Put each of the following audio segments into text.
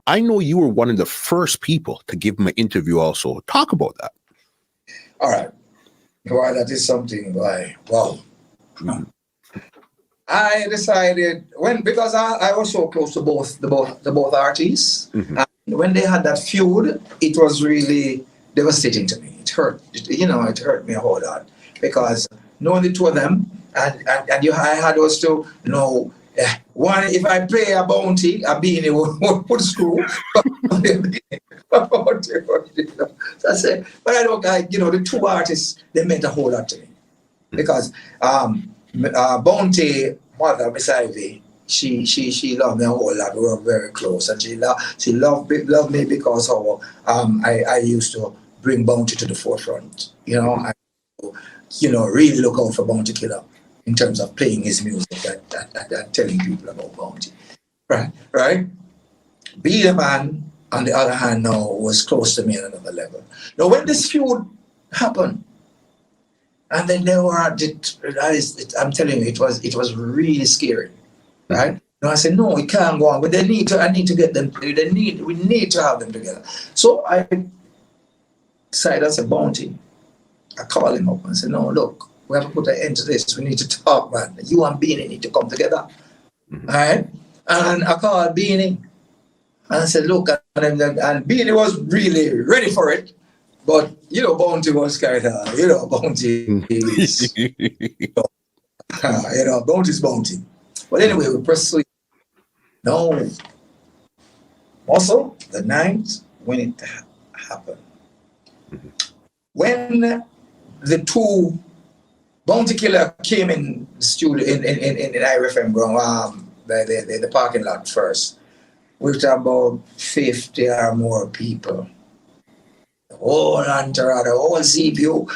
I know you were one of the first people to give him an interview also. Talk about that. All right. Why that is something why, wow. I decided because I was so close to both artists. And when they had that feud, it was really devastating to me. It hurt, it hurt me a whole lot because knowing the two of them, and I had also one, if I pay a bounty, a Beenie would screw. So I said, but I don't like, the two artists, they meant a whole lot to me because Bounty mother, Miss Ivy, she loved me a whole lot. We were very close, and she loved me because I used to bring Bounty to the forefront. I really look out for Bounty Killa in terms of playing his music and telling people about Bounty. Right. Beenie Man, on the other hand, now was close to me on another level. Now, when this feud happened, and then they were at it, I'm telling you, it was really scary, right? I said, no, it can't go on. But I need to get them. We need to have them together. So I decided as a Bounty. I called him up and said, no, look, we have to put an end to this. We need to talk, man. You and Beenie need to come together, all right? And I called Beenie. And I said, look, and Beenie was really ready for it. But, Bounty was kind of, Bounty is, Bounty's Bounty. But anyway, we proceed. No. Also, the night when it happened, when the two Bounty Killa came in the studio in IRFM ground, the parking lot first, with about 50 or more people. The whole entourage, the whole CPU,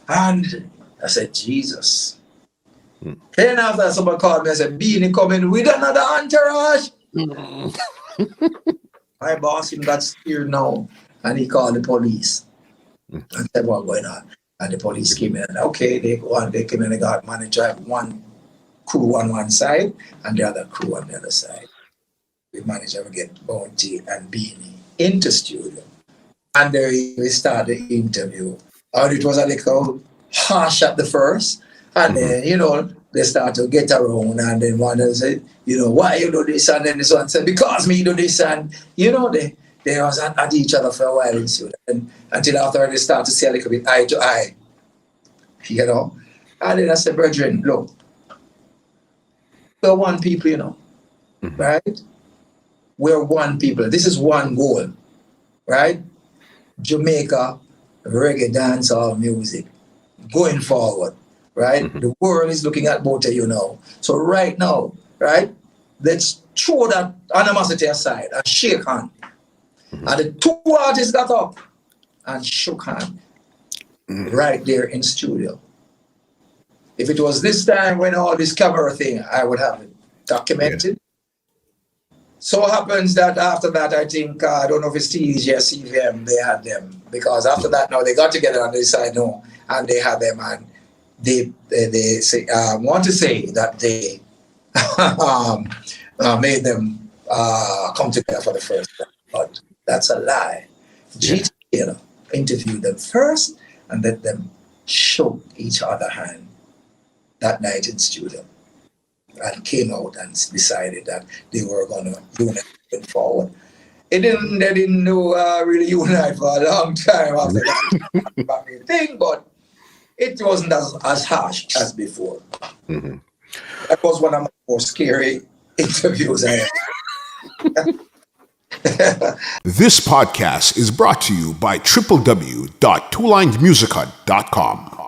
and I said, Jesus. Then after somebody called me and said, Beenie coming with another entourage. My boss him got scared now, and he called the police and said, what's going on? And the police came in, and okay, they came in and got manager, one crew on one side and the other crew on the other side. We managed to get Bounty and Beenie into studio. And there we started the interview. And it was a little harsh at the first. And then, they start to get around, and then one will say, why you do this? And then this one said, because me do this. And, they was at each other for a while in studio. And until after they start to say a little bit eye to eye. And then I said, brethren, look, we're one people, right? We're one people. This is one goal, right? Jamaica, reggae, dancehall music, going forward, right? The world is looking at both of you now. So right now, right, let's throw that animosity aside and shake hands. And the two artists got up and shook hands right there in studio. If it was this time when all this camera thing, I would have it documented. So happens that after that, I think, I don't know if it's TDG or CVM, they had them. Because after that, now they got together and they decided no, and they had them, and they say, want to say that they made them come together for the first time. But that's a lie. GT interviewed them first and let them shook each other hand that night in studio, and came out and decided that they were going to unite going forward. They didn't really unite for a long time after that thing, but it wasn't as harsh as before. That was one of my most scary interviews I had. This podcast is brought to you by www.twolinedmusichut.com.